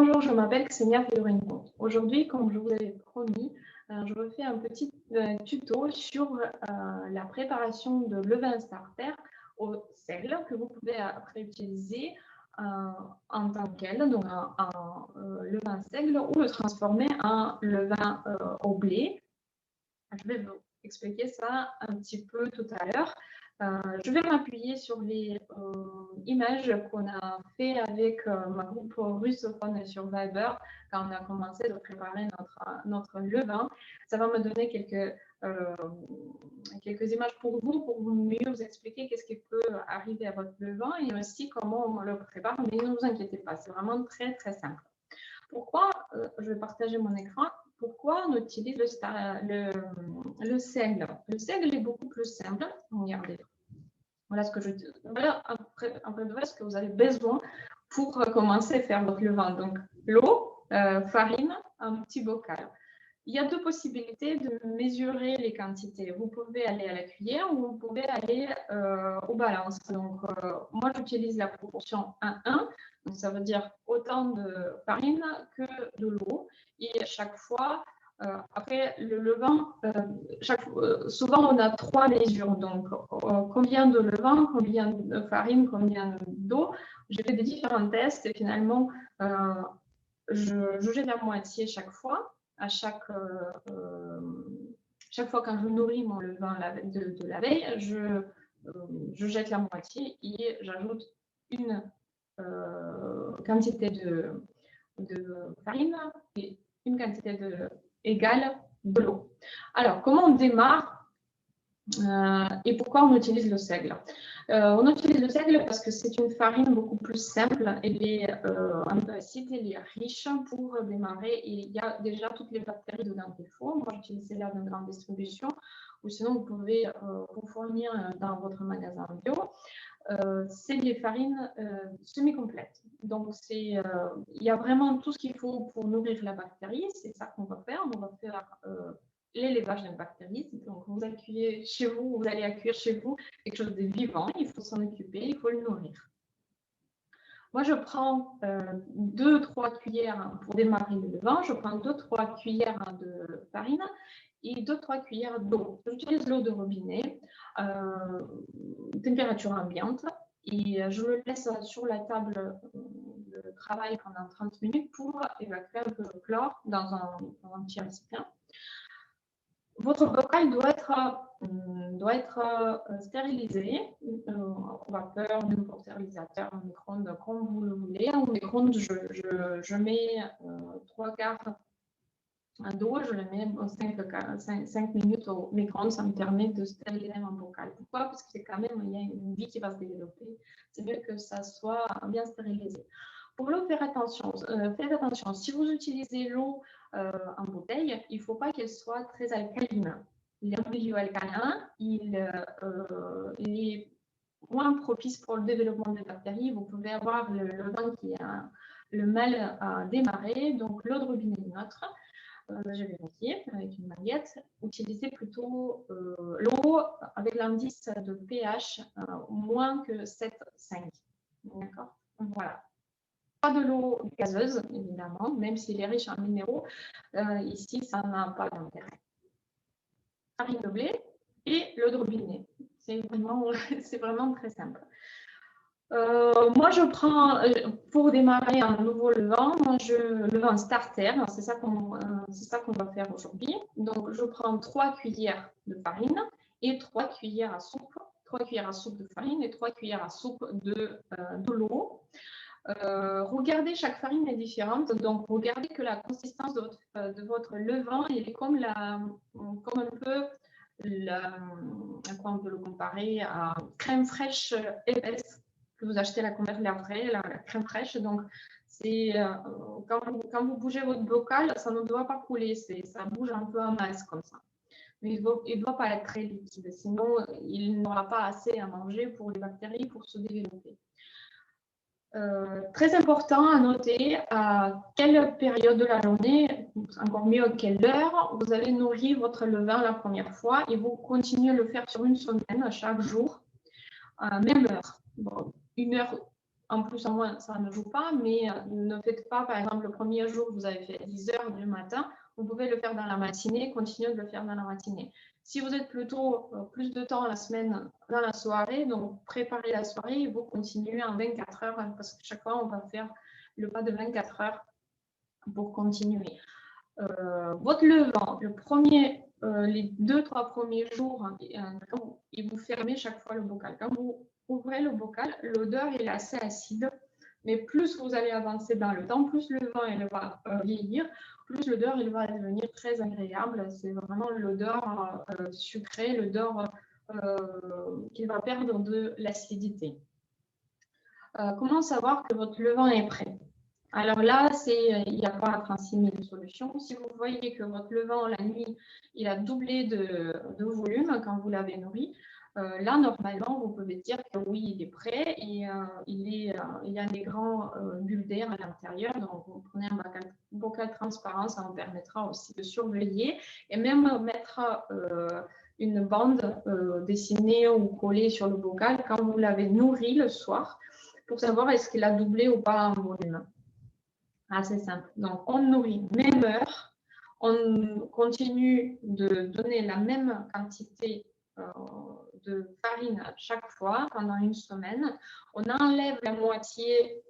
Bonjour, je m'appelle Xenia Fedorincon. Aujourd'hui, comme je vous l'avais promis, je vous fais un petit tuto sur la préparation de levain starter au seigle que vous pouvez après utiliser en tant que tel, donc en levain seigle, ou le transformer en levain au blé. Je vais vous expliquer ça un petit peu tout à l'heure. Je vais m'appuyer sur les images qu'on a fait avec ma groupe russophone sur Viber quand on a commencé de préparer notre levain. Ça va me donner quelques images pour mieux vous expliquer qu'est-ce qui peut arriver à votre levain et aussi comment on le prépare. Mais ne vous inquiétez pas, c'est vraiment très très simple. Pourquoi je vais partager mon écran? Pourquoi on utilise le seigle? Le seigle est beaucoup plus simple. Regardez. Voilà ce que ce que vous avez besoin pour commencer à faire votre levain. Donc, l'eau, farine, un petit bocal. Il y a deux possibilités de mesurer les quantités. Vous pouvez aller à la cuillère ou vous pouvez aller aux balances. Donc, moi, j'utilise la proportion 1-1. Donc, ça veut dire autant de farine que de l'eau. Et à chaque fois, après le levain, souvent on a 3 mesures. Donc, combien de levain, combien de farine, combien d'eau. J'ai fait des différents tests et finalement, je jette la moitié chaque fois. À chaque fois quand je nourris mon levain de la veille, je jette la moitié et j'ajoute une quantité de farine et une quantité égale de l'eau. Alors, comment on démarre et pourquoi on utilise le seigle? On utilise le seigle parce que c'est une farine beaucoup plus simple, elle est un peu acide, elle est riche pour démarrer et il y a déjà toutes les bactéries dedans qu'il faut. Moi, j'utilise celle-là d'une grande distribution ou sinon vous pouvez vous fournir dans votre magasin bio. C'est des farines semi-complètes. Donc, il y a vraiment tout ce qu'il faut pour nourrir la bactérie. C'est ça qu'on va faire. On va faire l'élevage d'une bactérie. Donc, vous allez accueillir chez vous quelque chose de vivant. Il faut s'en occuper, il faut le nourrir. Moi, je prends 2-3 cuillères pour démarrer le levain. Je prends 2-3 cuillères de farine et 2-3 cuillères d'eau. J'utilise l'eau de robinet, température ambiante, et je le laisse sur la table de travail pendant 30 minutes pour évacuer un peu le chlore dans un petit récipient. Votre bocal doit être stérilisé au vapeur, n'importe stérilisateur, au micro-ondes, comme vous le voulez. Au micro-ondes, je mets 3/4 d'eau, je le mets 5 minutes au micro-ondes, ça me permet de stériliser mon bocal. Pourquoi? Parce que c'est quand même, il y a une vie qui va se développer. C'est mieux que ça soit bien stérilisé. Pour l'eau, faites attention. Si vous utilisez l'eau en bouteille, il ne faut pas qu'elle soit très alcaline. Le milieu alcalin, il est moins propice pour le développement des bactéries. Vous pouvez avoir le levain qui a le mal à démarrer. Donc, l'eau de robinet est neutre. J'ai vérifié avec une baguette. Utilisez plutôt l'eau avec l'indice de pH moins que 7,5. D'accord? Voilà. Pas de l'eau gazeuse, évidemment, même s'il est riche en minéraux. Ici, ça n'a pas d'intérêt. Farine de blé et l'eau de robinet. C'est vraiment très simple. Moi, je prends, pour démarrer un nouveau levain, levain starter, c'est ça qu'on va faire aujourd'hui. Donc, je prends 3 cuillères de farine et 3 cuillères à soupe. 3 cuillères à soupe de farine et 3 cuillères à soupe de l'eau. Regardez, chaque farine est différente, donc regardez que la consistance de votre levain, il est comme un peu, on peut le comparer à crème fraîche épaisse que vous achetez à la convergerie, la crème fraîche. Donc, quand vous bougez votre bocal, ça ne doit pas couler, ça bouge un peu en masse comme ça. Mais il ne doit pas être très liquide, sinon il n'aura pas assez à manger pour les bactéries pour se développer. Très important à noter à quelle période de la journée, encore mieux à quelle heure, vous avez nourri votre levain la première fois et vous continuez à le faire sur une semaine chaque jour, même heure. Bon, 1 heure en plus, en moins, ça ne joue pas, mais ne faites pas, par exemple, le premier jour, vous avez fait 10 heures du matin, vous pouvez le faire dans la matinée, continuez de le faire dans la matinée. Si vous êtes plutôt plus de temps la semaine dans la soirée, donc préparez la soirée et vous continuez en 24 heures, parce que chaque fois, on va faire le pas de 24 heures pour continuer. Votre levant, les 2-3 premiers jours, et vous fermez chaque fois le bocal. Quand vous ouvrez le bocal, l'odeur est assez acide, mais plus vous allez avancer dans le temps, plus le vin va vieillir, plus l'odeur va devenir très agréable. C'est vraiment l'odeur sucrée, l'odeur qui va perdre de l'acidité. Comment savoir que votre levain est prêt? Alors là, il n'y a pas 36 000 solutions. Si vous voyez que votre levain, la nuit, il a doublé de volume quand vous l'avez nourri, là, normalement, vous pouvez dire que oui, il est prêt et il y a des grands bulles d'air à l'intérieur. Donc, vous prenez un bocal transparent, ça vous permettra aussi de surveiller et même mettre une bande dessinée ou collée sur le bocal quand vous l'avez nourri le soir pour savoir est-ce qu'il a doublé ou pas en volume. Assez simple. Donc, on nourrit même heure, on continue de donner la même quantité de farine à chaque fois pendant une semaine. On enlève la moitié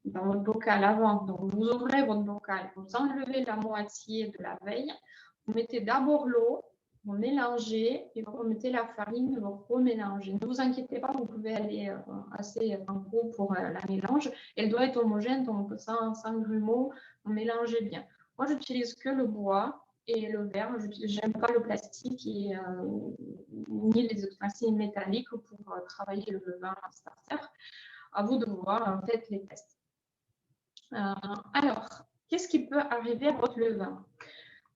dans votre bocal avant. Donc, vous ouvrez votre bocal, vous enlevez la moitié de la veille, vous mettez d'abord l'eau, vous mélangez et vous remettez la farine, vous remélangez. Ne vous inquiétez pas, vous pouvez aller assez en gros pour la mélange. Elle doit être homogène, donc sans grumeaux, vous mélangez bien. Moi, j'utilise que le bois et le verre. Je n'aime pas le plastique et ni les ustensiles métalliques pour travailler le levain starter. À vous de voir, faites les tests. Alors, qu'est-ce qui peut arriver à votre levain?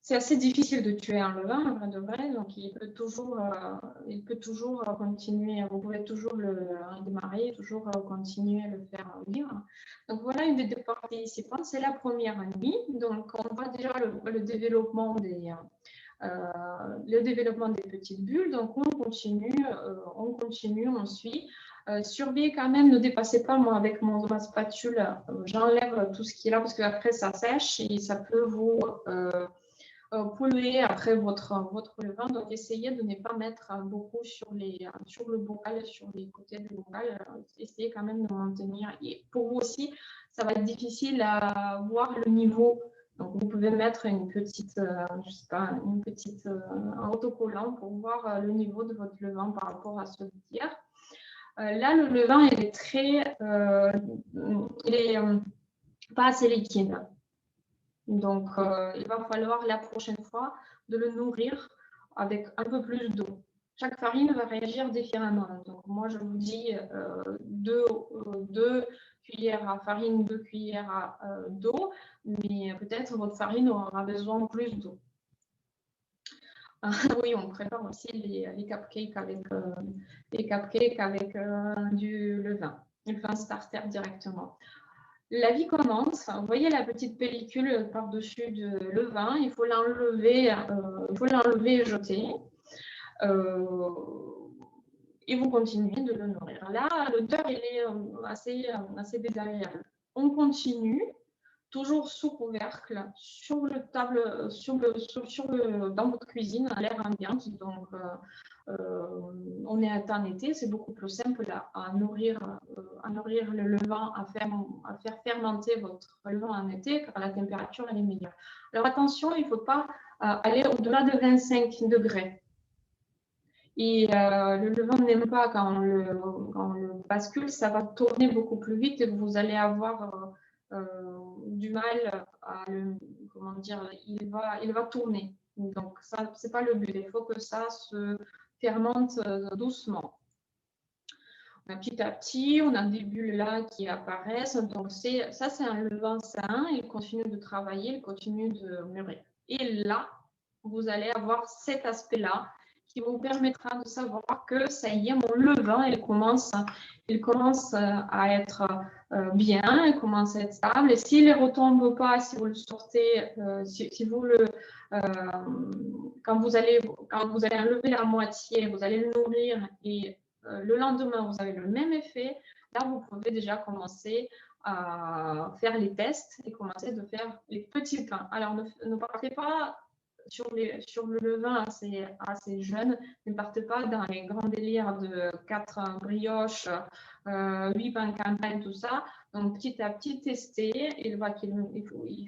C'est assez difficile de tuer un levain, en vrai de vrai, donc il peut toujours continuer, vous pouvez toujours le démarrer, toujours continuer à le faire vivre. Donc voilà une des deux participantes, c'est la première nuit, donc on voit déjà le développement des petites bulles, donc on continue, on suit. Surveillez quand même, ne dépassez pas, moi avec ma spatule, j'enlève tout ce qui est là parce qu'après ça sèche et ça peut vous polluer après votre levain. Donc essayez de ne pas mettre beaucoup sur le bocal, sur les côtés du bocal. Essayez quand même de maintenir. Et pour vous aussi, ça va être difficile à voir le niveau. Donc vous pouvez mettre une petite, je sais pas, un autocollant pour voir le niveau de votre levain par rapport à celui d'hier. Là, le levain, il est pas assez liquide. Donc, il va falloir la prochaine fois de le nourrir avec un peu plus d'eau. Chaque farine va réagir différemment. Donc, moi, je vous dis 2 cuillères à farine, 2 cuillères d'eau, mais peut-être votre farine aura besoin de plus d'eau. Oui, on prépare aussi les cupcakes avec du levain starter directement. La vie commence. Vous voyez la petite pellicule par-dessus de levain. Il faut l'enlever et jeter. Et vous continuez de le nourrir. Là, l'odeur est assez désagréable. On continue, toujours sous couvercle, dans votre cuisine, à l'air ambiante. Donc, on est en été, c'est beaucoup plus simple à nourrir le levain, à faire fermenter votre levain en été, car la température elle est meilleure. Alors attention, il ne faut pas aller au-delà de 25 degrés. Et le levain n'aime pas quand on le bascule, ça va tourner beaucoup plus vite et vous allez avoir du mal à comment dire, il va tourner. Donc ça, c'est pas le but. Il faut que ça se fermente doucement. Petit à petit, on a des bulles là qui apparaissent. Donc ça, c'est un levain sain. Il continue de travailler, il continue de mûrir. Et là, vous allez avoir cet aspect-là qui vous permettra de savoir que ça y est, mon levain, il commence à être bien, il commence à être stable. Et s'il ne retombe pas, si vous le sortez, quand vous allez enlever la moitié, vous allez le nourrir et le lendemain, vous avez le même effet. Là, vous pouvez déjà commencer à faire les tests et commencer de faire les petits pains. Alors, ne partez pas sur le levain assez jeune, ne partez pas dans les grands délires de 4 brioches, 8 pains campagne, tout ça. Donc, petit à petit, tester. Il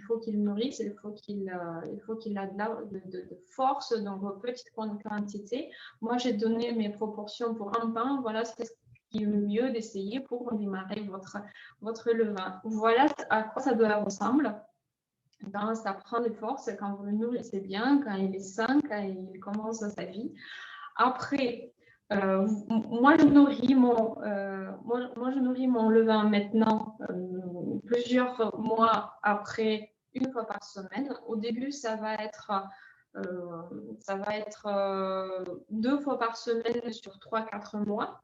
faut qu'il nourrisse, il faut qu'il a de force dans vos petites quantités. Moi, j'ai donné mes proportions pour un pain. Voilà, c'est ce qui est le mieux d'essayer pour démarrer votre levain. Voilà à quoi ça doit ressembler. Ben, ça prend des forces quand vous le nourrissez bien, quand il est sain, quand il commence sa vie. Après, moi, je nourris mon levain maintenant plusieurs mois après, une fois par semaine. Au début, ça va être 2 fois par semaine sur 3-4 mois.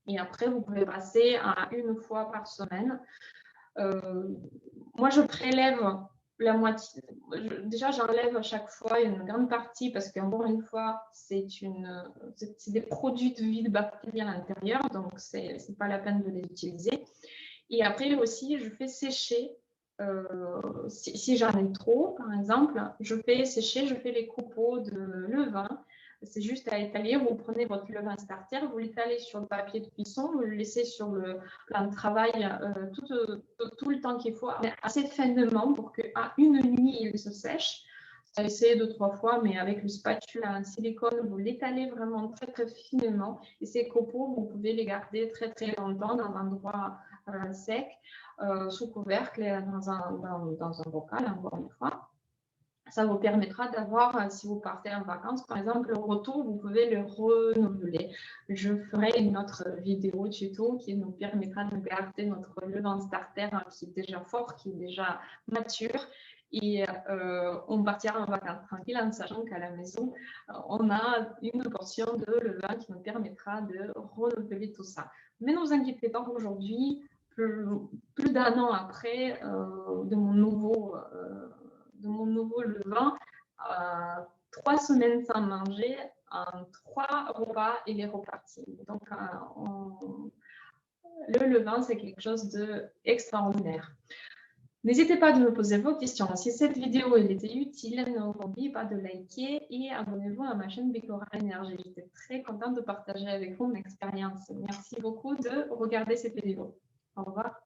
Et après, vous pouvez passer à 1 fois par semaine. Moi, je prélève la moitié. Déjà, j'enlève à chaque fois une grande partie parce qu'encore une fois, c'est des produits de vie de bactéries à l'intérieur, donc c'est pas la peine de les utiliser. Et après aussi, je fais sécher. Si j'en ai trop, par exemple, je fais sécher, je fais les copeaux de levain. C'est juste à étaler. Vous prenez votre levain starter, vous l'étalez sur le papier de cuisson, vous le laissez sur le plan de travail tout le temps qu'il faut, mais assez finement pour qu'à une nuit, il se sèche. Ça essayé 2-3 fois, mais avec le spatule en silicone, vous l'étalez vraiment très, très finement. Et ces copeaux, vous pouvez les garder très, très longtemps dans un endroit sec, sous couvercle, dans un bocal, encore une fois. Ça vous permettra d'avoir, si vous partez en vacances, par exemple, le retour, vous pouvez le renouveler. Je ferai une autre vidéo tuto qui nous permettra de garder notre levain starter qui est déjà fort, qui est déjà mature. Et on partira en vacances tranquille en sachant qu'à la maison, on a une portion de levain qui nous permettra de renouveler tout ça. Mais ne vous inquiétez pas, aujourd'hui, plus d'1 an après de mon nouveau levain, 3 semaines sans manger, 3 repas, il est reparti. Donc, le levain, c'est quelque chose d'extraordinaire. N'hésitez pas à me poser vos questions. Si cette vidéo elle était utile, n'oubliez pas de liker et abonnez-vous à ma chaîne Bicoral Énergie. J'étais très contente de partager avec vous mon expérience. Merci beaucoup de regarder cette vidéo. Au revoir.